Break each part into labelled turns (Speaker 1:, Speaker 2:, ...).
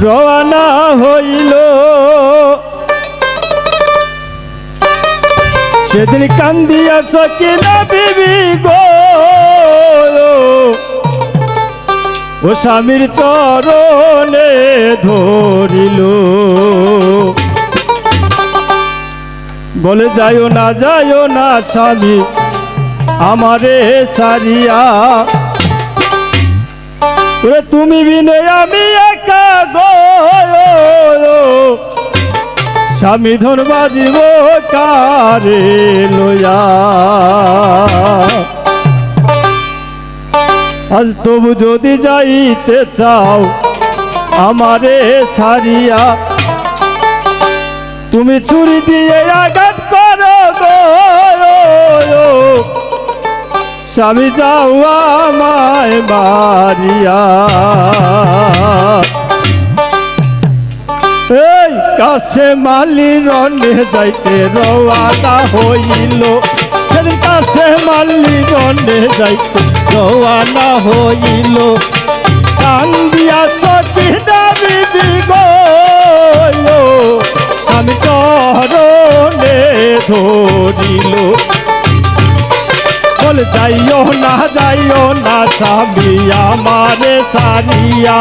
Speaker 1: রওনা হইল সেদিন কান্দিয়া সকিনা বিবি গো ও স্বামীর চরণে ধরিল বলে যাইও না স্বামী আমারে সারিয়া ওরে তুমি বিনে আমি একা গো স্বামী ধন বাজিব কারে লয়া আজ তবু যদি যাইতে চাও আমারে সারিয়া তুমি ছুরি দিয়ে আঘাত করো গো স্বামী যাও আমায় মারিয়া এই কাছে মালি রনে যাইতে রওনা হইল কাছে মালি রনে যাইতে রওনা হইল কান্দিয়া সকিনা বিবি গো আমি চরণে ধরিল বলে যাইও না স্বামী আমারে সারিয়া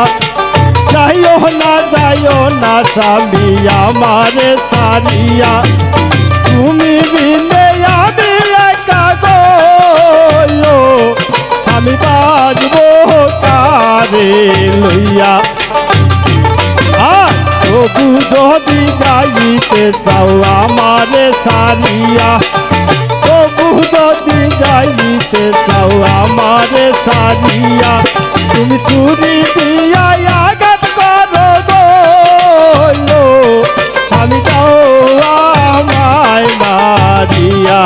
Speaker 1: যাইও না স্বামী আমারে সারিয়া তুমি বিনে আমি একা গো স্বামী বাজব কারে লইয়া তবু যদি যাইতে চাও আমারে সারিয়া তবু যদি যাইতে চাও আমারে সারিয়া তুমি চুরি দিয়া আঘাত করো গো আমি যাও আমায় মারিয়া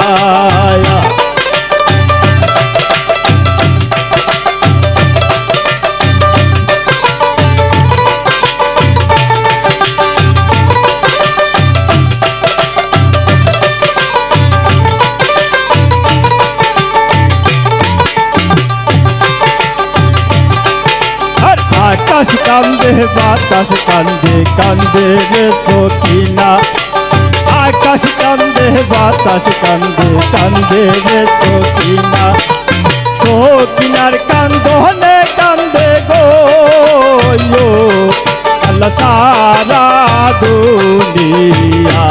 Speaker 1: আকাশ কান্দে বাতাস কান্দে কান্দে রে সকিনা আকাশ কান্দে বাতাস কান্দে কান্দে রে সকিনা সকিনার কান্দনে কান্দে গো আল্লাহ সারা দুনিয়া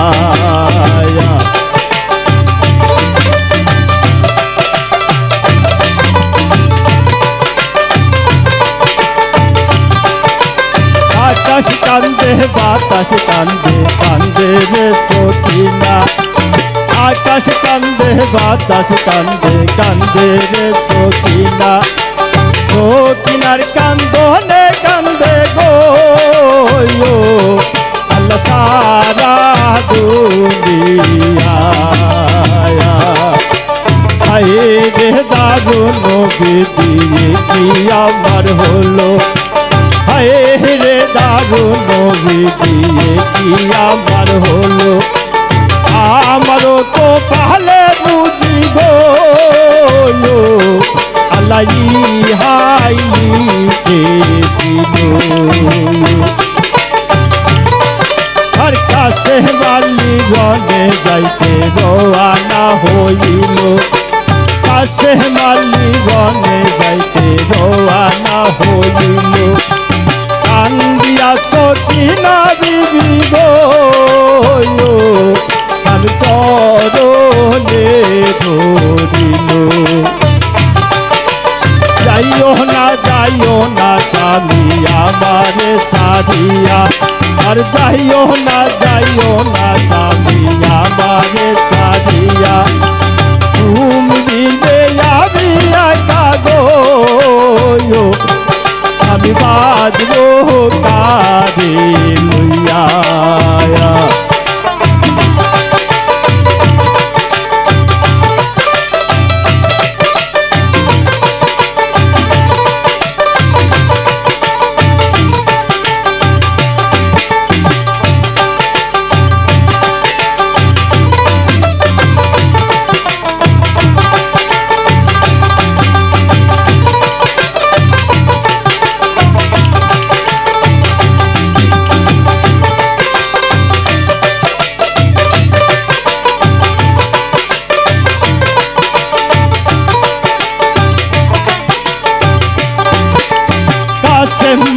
Speaker 1: আকাশ কান্দে বাতাস কান্দে কান্দে রে সকিনা আকাশ কান্দে বাতাস কান্দে কান্দে রে সকিনা সকিনার কান্দনে কান্দে গো আল্লাহ সারা দুনিয়া হায় রে দারুণ বিধি কি আমার হলো হায় রে দারুণ বিধি কি আমার হলো আমারও তো পাহলে বুঝিব আল্লাহ হাই আর কাছে বালি বনে যাইতে রওনা হইল কাছে মালি বনে যাইতে রওনা হইল কান্দিয়া সকিনা বিবি গো আমি চরণে ধরিল যাইও না স্বামী আমারে সারিয়া আর যাইও না স্বামী আমারে সারিয়া তুমি দিলে আমি একা গো আমি বাজবো কারে লইয়া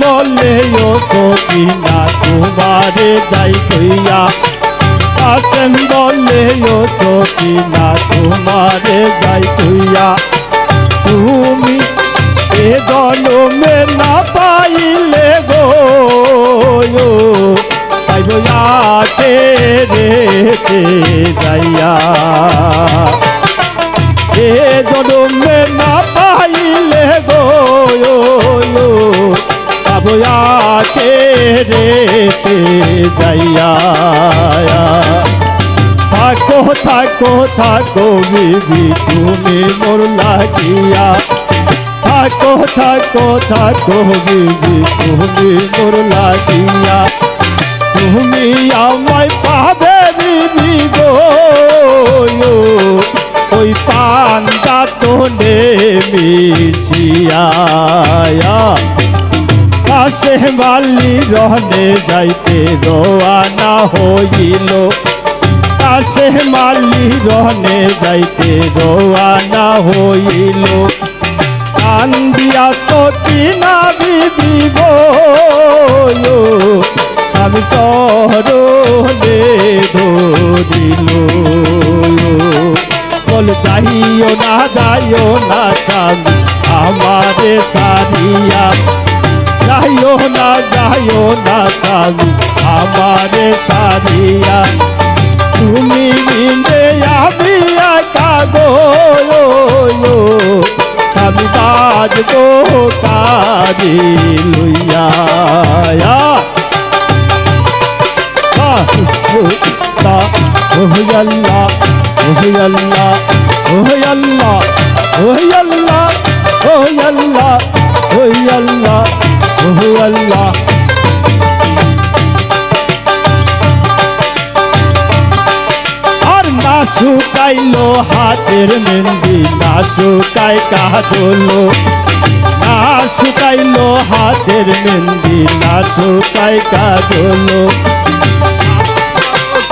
Speaker 1: বলে ও সকিনা তোমারে যাই কইয়া কাশেম বলে ও সকিনা তোমারে যাই কইয়া তুমি এ জন্মে না পাইলে গো আইয়াকে রেতে যাইয়া এ জন্মে না পাইলে গো আইয়াকে রেতে যাইয়া থাকো থাকো থাকো বিবি তুমি মোর লাগিয়া থাকো থাকো থাকো বিবি তুমি মোর লাগিয়া তুমি আমায় পাবে বিবি গো ওই পান্তা তো মিশিয়া কাশে বালি রহনে যাইতে রওয়ানা হইল কাশে মালি রহনে যাইতে রওয়ানা হইল কান্দিয়া সকিনা বিবি গো স্বামী চরণে ধরিল বল যাইও না স্বামী আমারে সারিয়া যাইও না স্বামী আমারে সারিয়া তুমি বিনে আমি একা গো স্বামী বাজবো কারি লইয়া আল্লাহ আল্লাহ আল্লাহ আল্লাহ আল্লাহ আল্লাহ আল্লাহ আর না শুকাইলো হাতের মেহেন্দি না শুকায় কাজল না শুকাইলো হাতের মেহেন্দি না শুকায় কাজল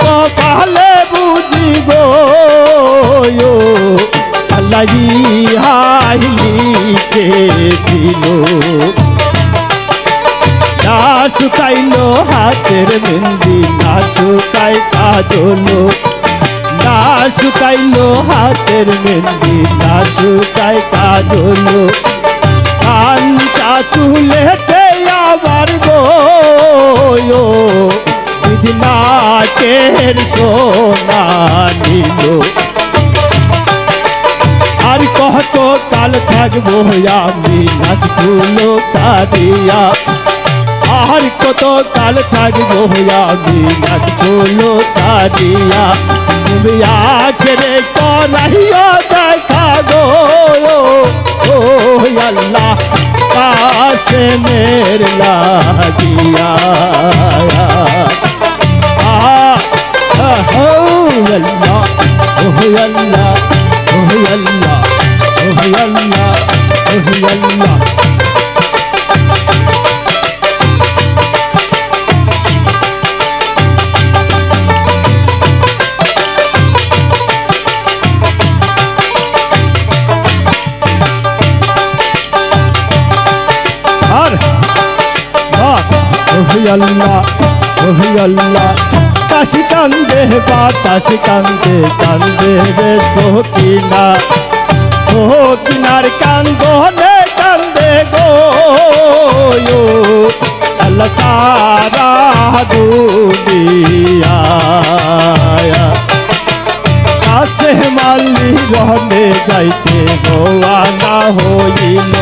Speaker 1: কপালে বুঝি গো আল্লাহ হাইলি ছিল না শুকাইলো হাতের মেহেন্দি না শুকায় কাজল না শুকাইলো হাতের মেহেন্দি না শুকায় কাজল কানটা চুলেতে আবার গো নাকের সোনা নিল আর কত কাল থাকবো আমি নাচ ফুলো ছাড়িয়া আর কত কাল থাকবো আমি নাচ ফুলো ছাড়িয়া তুমি আখরে করাইয়া দেখা গো আল্লাহ কাশে মের লাগিয়া Allah oh Allah oh Allah oh Allah oh Allah আর oh Allah oh Allah কাশি কান্দে বাতাস কান্দে কান্দে রে সকিনার কান্দনে কান্দে গো আল্লাহ সারা দুনিয়া কাশে মালি রহনে যাইতে রওয়ানা হইল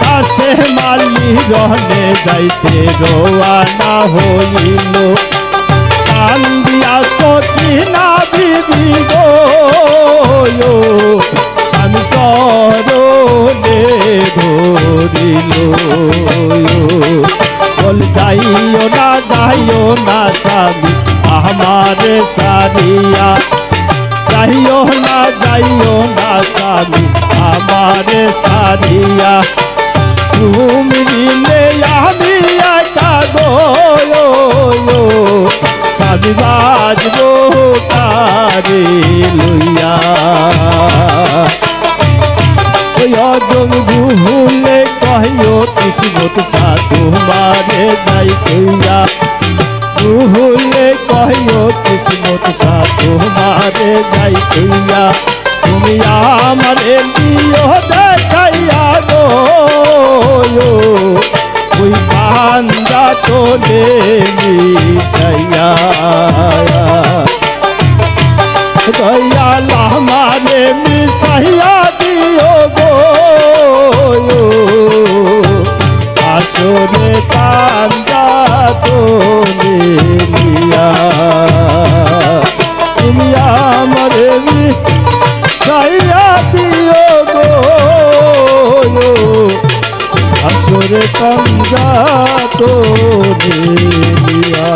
Speaker 1: কাশে মালি রহনে যাইতে রওয়ানা হইল কান্দিয়া সকিনা বিবি গো স্বামী চরণে ধরিল বল যাইও না স্বামী আমারে সারিয়া যাইও না স্বামী আমারে সারিয়া তুমি বিনে আমি একা গো স্বামী বাজবো কারে লইয়া ওই অদম ভুলে কহিও কিসমত সা তোমারে যাই কইয়া ভুলে কহিও কিসমত সা তোমারে যাই কইয়া তুমি আমারে দিও দেখাইয়া গো ওই বান্দা তোলে মিশাইয়া দয়াল আমারে মিশাইয়া দিও গো আসরে কান্দা তোলে নিয়া তুমি আমারে মিশাইয়া দিও গো আসরে কান্দা তোলে নিয়া